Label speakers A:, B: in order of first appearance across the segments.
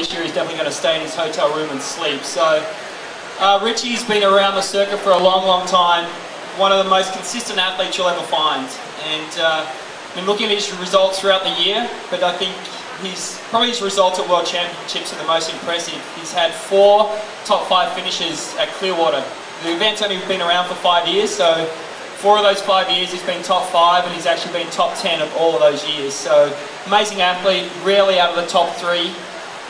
A: this year he's definitely going to stay in his hotel room and sleep. So Richie's been around the circuit for a long, long time. One of the most consistent athletes you'll ever find. And I've been looking at his results throughout the year, but I think probably his results at World Championships are the most impressive. He's had 4 top 5 finishes at Clearwater. The event's only been around for 5 years, so 4 of those 5 years he's been top 5, and he's actually been top 10 of all of those years. So amazing athlete, rarely out of the top 3.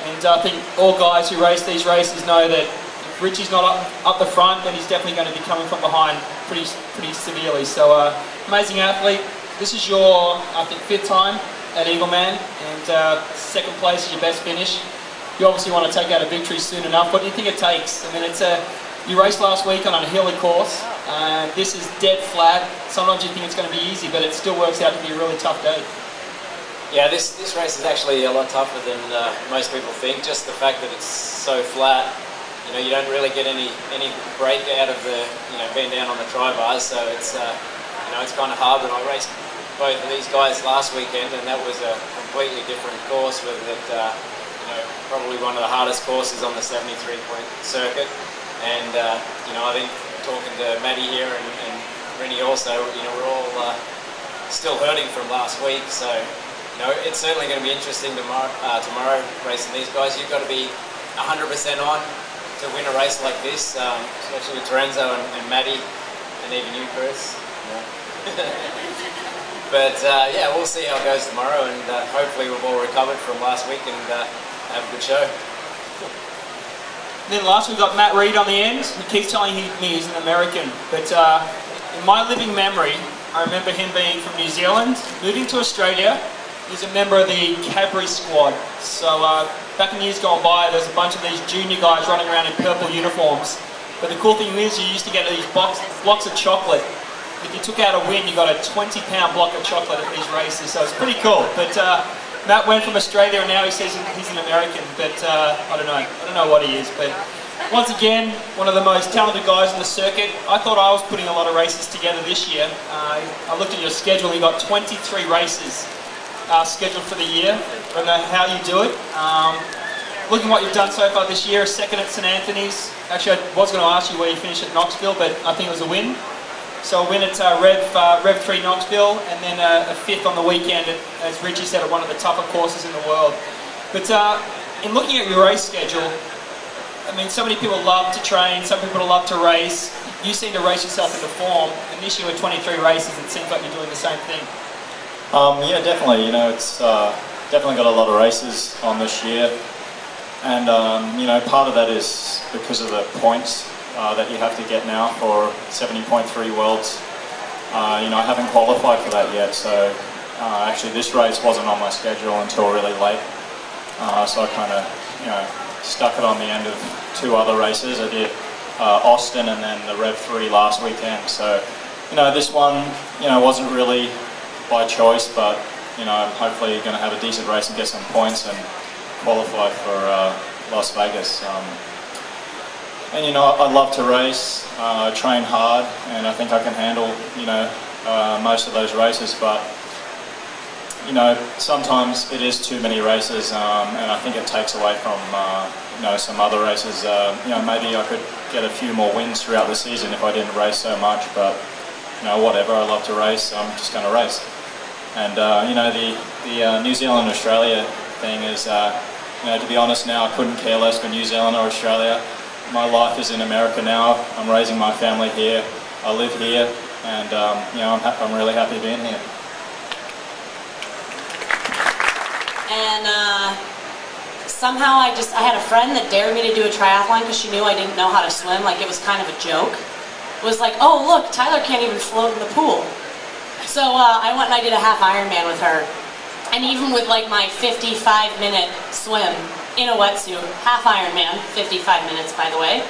A: And I think all guys who race these races know that if Richie's not up the front, then he's definitely going to be coming from behind pretty severely. So amazing athlete. This is your, I think, 5th time at EagleMan, and 2nd place is your best finish. You obviously want to take out a victory soon enough. What do you think it takes? I mean, you raced last week on a hilly course. This is dead flat. Sometimes you think it's going to be easy, but it still works out to be a really tough day.
B: Yeah, this race is actually a lot tougher than most people think. Just the fact that it's so flat, you know, you don't really get any break out of the, being down on the tri bars. So it's it's kind of hard. But I raced both of these guys last weekend, and that was a completely different course with it. Probably one of the hardest courses on the 73-point circuit. And I think talking to Maddie here and Rennie also, we're all still hurting from last week. So it's certainly going to be interesting tomorrow racing these guys. You've got to be 100% on to win a race like this, especially with Terenzo and Maddie, and even you, Chris. But yeah, we'll see how it goes tomorrow, and hopefully we've all recovered from last week and have a good show.
A: And then last we've got Matt Reed on the end. He keeps telling me he's an American, but in my living memory, I remember him being from New Zealand, moving to Australia. He's a member of the Cadbury squad. So back in years gone by, there's a bunch of these junior guys running around in purple uniforms. But the cool thing is, you used to get these blocks of chocolate. If you took out a win, you got a 20-pound block of chocolate at these races, so it's pretty cool. But Matt went from Australia, and now he says he's an American, but I don't know what he is. But once again, one of the most talented guys in the circuit. I thought I was putting a lot of races together this year. I looked at your schedule, you got 23 races scheduled for the year. I don't know how you do it. Looking at what you've done so far this year, 2nd at St Anthony's. Actually, I was going to ask you where you finished at Knoxville, but I think it was a win. So a win at Rev 3 Knoxville, and then a 5th on the weekend, as Richie said, at one of the tougher courses in the world. But in looking at your race schedule, I mean, so many people love to train, some people love to race. You seem to race yourself into form, and this year with 23 races, it seems like you're doing the same thing.
C: Yeah, definitely. It's definitely got a lot of races on this year, and part of that is because of the points that you have to get now for 70.3 Worlds. I haven't qualified for that yet, so actually this race wasn't on my schedule until really late. So I kind of, stuck it on the end of 2 other races. I did Austin and then the Rev 3 last weekend. So, this one, wasn't really by choice, but, I'm hopefully going to have a decent race and get some points and qualify for Las Vegas. And I love to race, I train hard, and I think I can handle, most of those races, but, sometimes it is too many races, and I think it takes away from, some other races. Maybe I could get a few more wins throughout the season if I didn't race so much, but, whatever, I love to race, I'm just going to race. And, the New Zealand-Australia thing is, to be honest now, I couldn't care less for New Zealand or Australia. My life is in America now. I'm raising my family here. I live here, and I'm really happy being here.
D: And somehow I had a friend that dared me to do a triathlon because she knew I didn't know how to swim. Like, it was kind of a joke. It was like, oh look, Tyler can't even float in the pool. So I went and I did a half Ironman with her, and even with like my 55-minute swim in a wetsuit, half Ironman, 55 minutes by the way,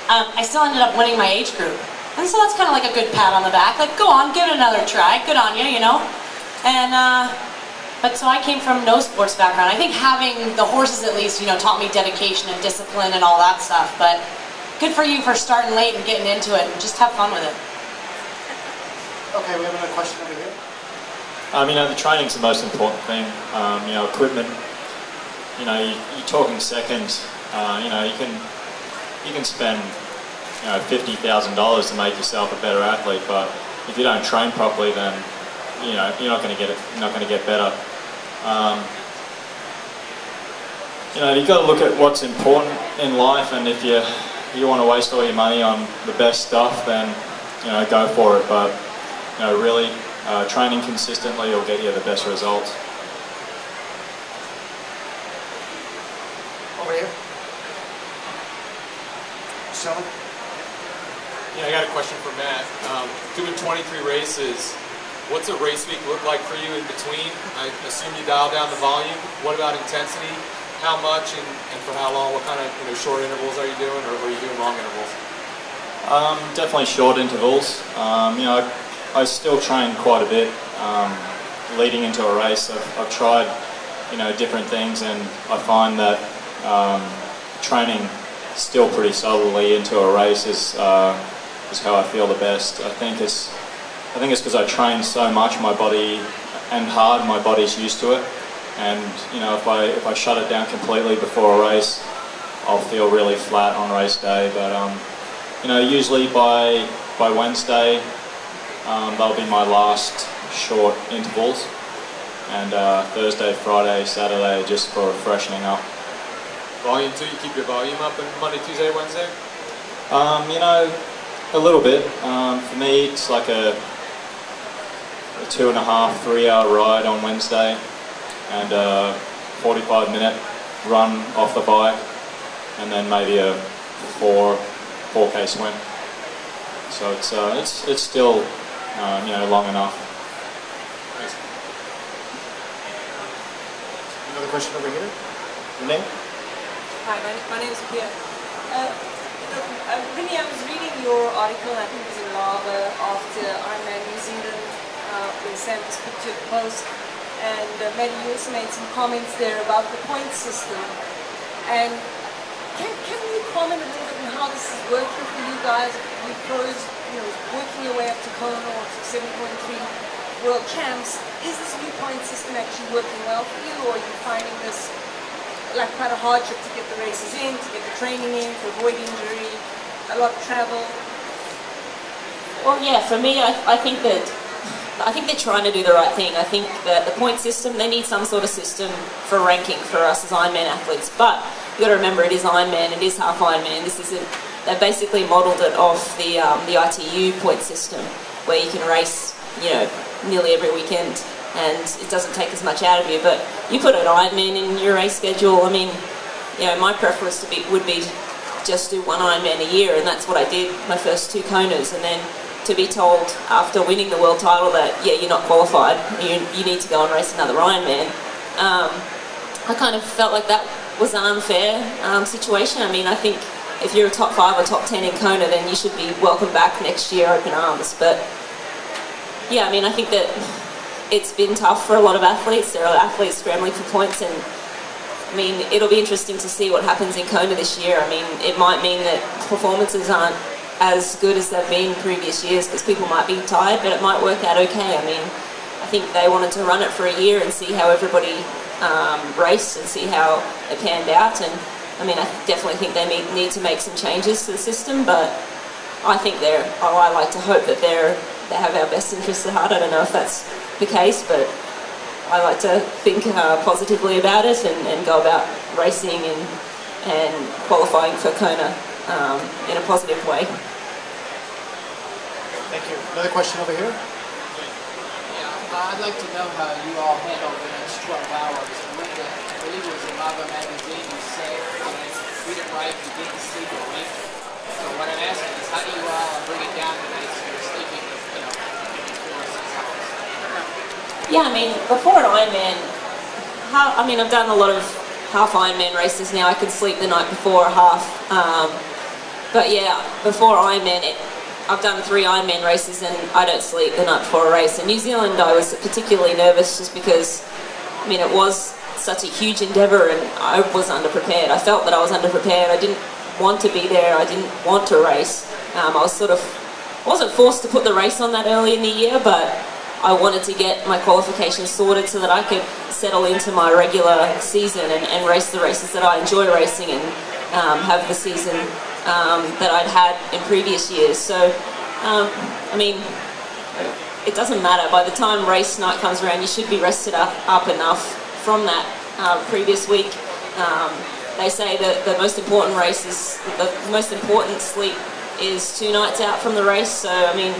D: I still ended up winning my age group. And so that's kind of like a good pat on the back, like, go on, give it another try, good on you, And, but so I came from no sports background. I think having the horses at least, taught me dedication and discipline and all that stuff, but good for you for starting late and getting into it, and just have fun with it.
E: Okay, we have another question over here.
C: The training's the most important thing. Equipment you know, you're talking seconds. You know, you can spend, you know, $50,000 to make yourself a better athlete, but if you don't train properly, then you know you're not going to get better. You know, you've got to look at what's important in life, and if you want to waste all your money on the best stuff, then you know, go for it. But you know, really, training consistently will get you the best results.
E: Over here. Sean?
F: Yeah, I got a question for Matt. Doing 23 races, what's a race week look like for you in between? I assume you dial down the volume. What about intensity? How much and for how long? What kind of short intervals are you doing, or are you doing long intervals?
C: Definitely short intervals. You know, I still train quite a bit leading into a race. I've tried, you know, different things, and I find that training still pretty solidly into a race is how I feel the best. I think it's because I train so much, my body, and hard, my body's used to it. And you know, if I shut it down completely before a race, I'll feel really flat on race day. But you know, usually by Wednesday, that'll be my last short intervals, and Thursday, Friday, Saturday just for freshening up.
F: Volume too? You keep your volume up on Monday, Tuesday, Wednesday?
C: You know, a little bit. For me, it's like a 2.5, 3 hour ride on Wednesday, and a 45-minute run off the bike, and then maybe a 4K swim. So it's still you know, long enough.
F: Thanks.
E: Another question over here. Your name?
G: Hi, my name is Pia. Vinny, I was reading your article, I think it was in Lava, after Ironman New Zealand, when Sam was put to post, and Maddie, you also made some comments there about the point system. And can you comment a little bit on how this is working for you guys, you pros, you know, working your way up to Kona or to 7.3 World Champs? Is this new point system actually working well for you, or are you finding this like quite a hardship to get the races in, to get the training in, to avoid injury, a lot of travel?
D: Well, yeah, for me, I think they're trying to do the right thing. I think that the point system, they need some sort of system for ranking for us as Ironman athletes. But you've got to remember, it is Ironman, it is half Ironman. This isn't. They basically modelled it off the ITU point system, where you can race, you know, nearly every weekend, and it doesn't take as much out of you. But you put an Ironman in your race schedule. I mean, you know, my preference would be to just do one Ironman a year, and that's what I did my first 2 Konas. And then to be told after winning the world title that, yeah, you're not qualified, you need to go and race another Ironman, I kind of felt like that was an unfair situation. I mean, I think if you're a top 5 or top 10 in Kona, then you should be welcome back next year, open arms. But yeah, I mean, I think that it's been tough for a lot of athletes. There are athletes scrambling for points, and I mean, it'll be interesting to see what happens in Kona this year. I mean, it might mean that performances aren't as good as they've been in previous years, because people might be tired, but it might work out okay. I mean, I think they wanted to run it for a year and see how everybody raced and see how it panned out. And I mean, I definitely think they need to make some changes to the system, but I think I like to hope that they have our best interests at heart. I don't know if that's the case, but I like to think positively about it and go about racing and qualifying for Kona in a positive way.
E: Thank you. Another question over here.
H: Yeah, I'd like to know how you all handle the next 12 hours. I believe it was in Lava magazine, you said you didn't write, you didn't sleep a week. So what I'm asking is, how do you all bring it down tonight so you're sleeping, you know, maybe 4 or 6 hours?
D: Yeah, I mean, before an Ironman, I've done a lot of half Ironman races now. I can sleep the night before a half. But yeah, before Ironman, I've done 3 Ironman races and I don't sleep the night before a race. In New Zealand, I was particularly nervous just because, I mean, it was such a huge endeavour and I was underprepared. I felt that I was underprepared. I didn't want to be there. I didn't want to race. I was wasn't forced to put the race on that early in the year, but I wanted to get my qualifications sorted so that I could settle into my regular season and race the races that I enjoy racing and have the season that I'd had in previous years. So, I mean, it doesn't matter. By the time race night comes around, you should be rested up enough from that previous week. They say that the most important the most important sleep is 2 nights out from the race. So, I mean,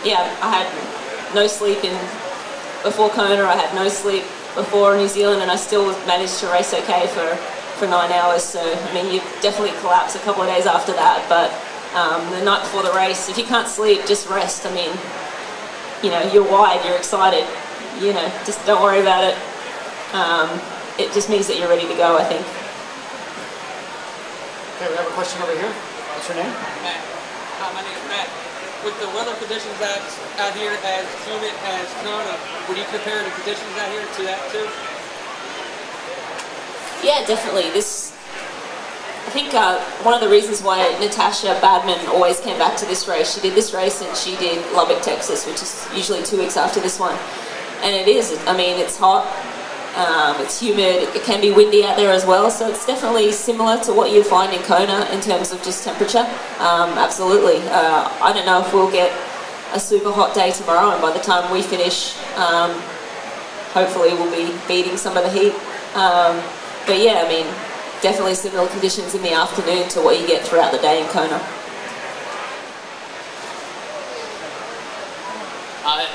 D: yeah, I had no sleep before Kona, I had no sleep before New Zealand, and I still managed to race okay for 9 hours. So, I mean, you definitely collapse a couple of days after that, but the night before the race, if you can't sleep, just rest. I mean, you know, you're wide, you're excited, you know, just don't worry about it. It just means that you're ready to go, I think.
E: Okay, we have a question over here. What's your name?
I: Matt. Hi, my name is Matt. With the weather conditions out here as humid as Kona, would you compare the conditions out here to that too?
D: Yeah, definitely. I think one of the reasons why Natasha Badman always came back to this race, she did this race and she did Lubbock, Texas, which is usually 2 weeks after this one. And it is, I mean, it's hot, it's humid, it can be windy out there as well, so it's definitely similar to what you find in Kona in terms of just temperature. Absolutely. I don't know if we'll get a super hot day tomorrow, and by the time we finish, hopefully we'll be beating some of the heat. But yeah, I mean, definitely similar conditions in the afternoon to what you get throughout the day in Kona.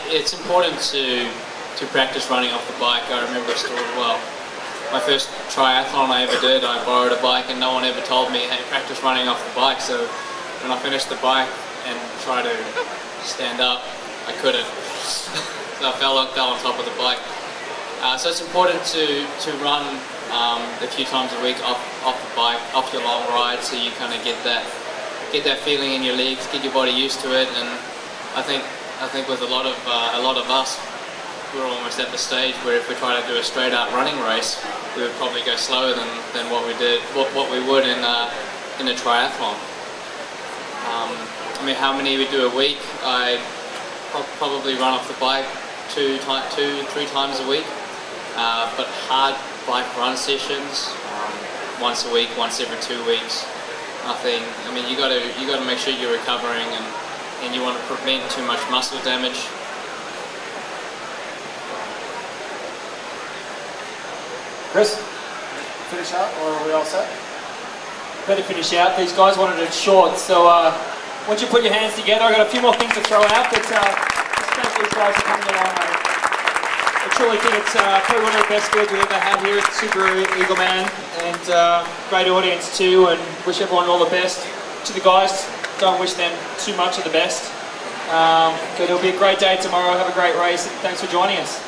J: It's important to practice running off the bike. I remember a story, well, my first triathlon I ever did, I borrowed a bike and no one ever told me, hey, practice running off the bike. So when I finished the bike and tried to stand up, I couldn't. So I fell on top of the bike. So it's important to run a few times a week off the bike, off your long ride, so you kind of get that feeling in your legs, get your body used to it. And I think with a lot of us, we're almost at the stage where if we try to do a straight out running race, we would probably go slower than what we would in a triathlon. I mean, how many we do a week? I probably run off the bike 2, 3 times a week. But hard bike run sessions, once a week, once every 2 weeks. Nothing. I mean, you got to make sure you're recovering, and you want to prevent too much muscle damage.
E: Chris, finish out, or are we all set?
A: Better finish out. These guys wanted it short, so once you put your hands together, I've got a few more things to throw out, but just thank these guys for coming along. I truly think it's probably one of the best fields we've ever had here at the Subaru EagleMan, and great audience too, and wish everyone all the best. To the guys, don't wish them too much of the best. But it'll be a great day tomorrow. Have a great race, and thanks for joining us.